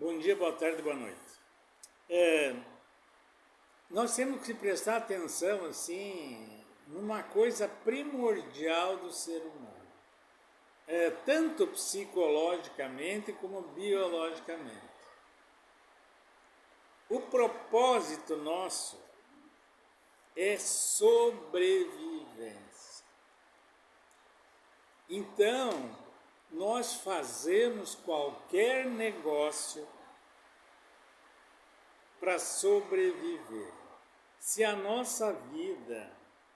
Bom dia, boa tarde, boa noite. Nós temos que prestar atenção, assim, numa coisa primordial do ser humano. Tanto psicologicamente como biologicamente. O propósito nosso é sobrevivência. Então, nós fazemos qualquer negócio para sobreviver. Se a nossa vida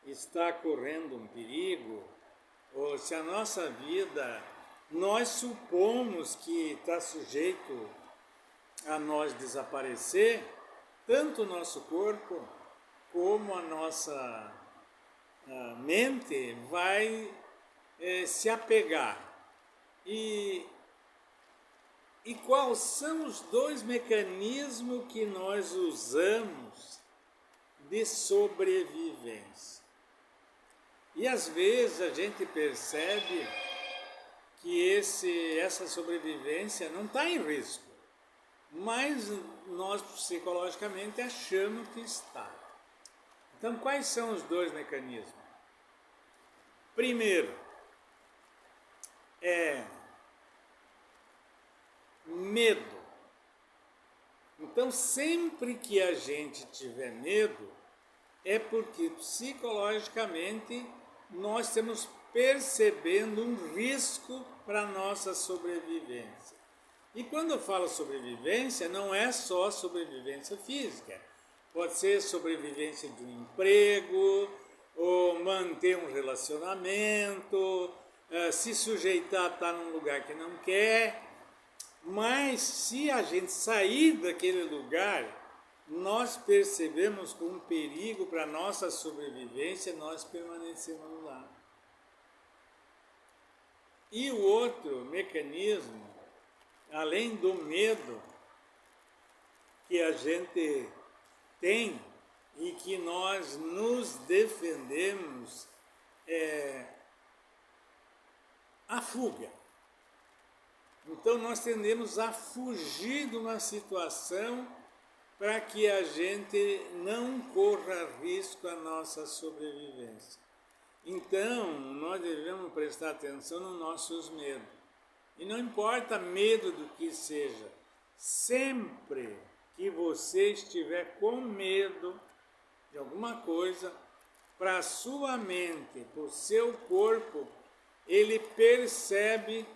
está correndo um perigo, ou se a nossa vida, nós supomos que está sujeito a nós desaparecer, tanto o nosso corpo como a nossa mente vai se apegar. E quais são os dois mecanismos que nós usamos de sobrevivência? E às vezes a gente percebe que essa sobrevivência não está em risco, mas nós psicologicamente achamos que está. Então, quais são os dois mecanismos? Primeiro, medo. Então, sempre que a gente tiver medo, é porque psicologicamente nós estamos percebendo um risco para a nossa sobrevivência. E quando eu falo sobrevivência, não é só sobrevivência física. Pode ser sobrevivência de um emprego, ou manter um relacionamento, se sujeitar a estar num lugar que não quer. Mas se a gente sair daquele lugar, nós percebemos como um perigo para a nossa sobrevivência, nós permanecemos lá. E o outro mecanismo, além do medo que a gente tem e que nós nos defendemos, é a fuga. Então nós tendemos a fugir de uma situação para que a gente não corra risco à nossa sobrevivência. Então nós devemos prestar atenção nos nossos medos. E não importa medo do que seja, sempre que você estiver com medo de alguma coisa, para a sua mente, para o seu corpo, ele percebe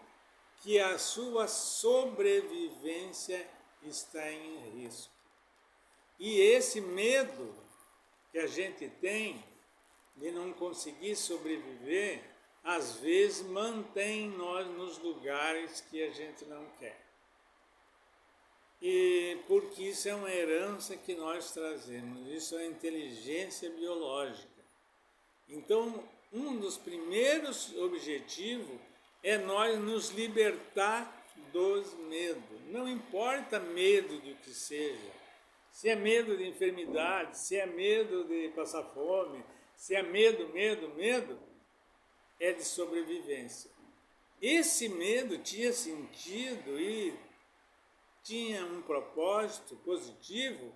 que a sua sobrevivência está em risco. E esse medo que a gente tem de não conseguir sobreviver, às vezes mantém nós nos lugares que a gente não quer. E porque isso é uma herança que nós trazemos, isso é inteligência biológica. Então, um dos primeiros objetivos é nós nos libertar dos medos. Não importa medo do que seja. Se é medo de enfermidade, se é medo de passar fome, se é medo, é de sobrevivência. Esse medo tinha sentido e tinha um propósito positivo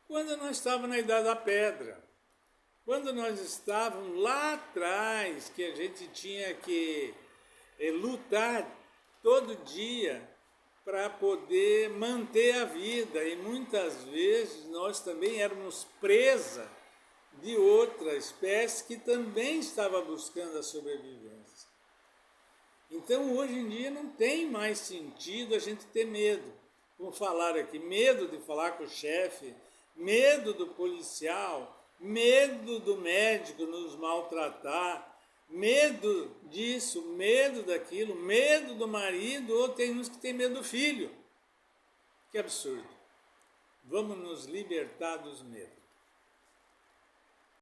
quando nós estávamos na Idade da Pedra. Quando nós estávamos lá atrás, que a gente tinha que lutar todo dia para poder manter a vida. E muitas vezes nós também éramos presa de outra espécie que também estava buscando a sobrevivência. Então hoje em dia não tem mais sentido a gente ter medo. Como falaram aqui, medo de falar com o chefe, medo do policial, medo do médico nos maltratar, medo disso, medo daquilo, medo do marido, ou tem uns que têm medo do filho. Que absurdo. Vamos nos libertar dos medos.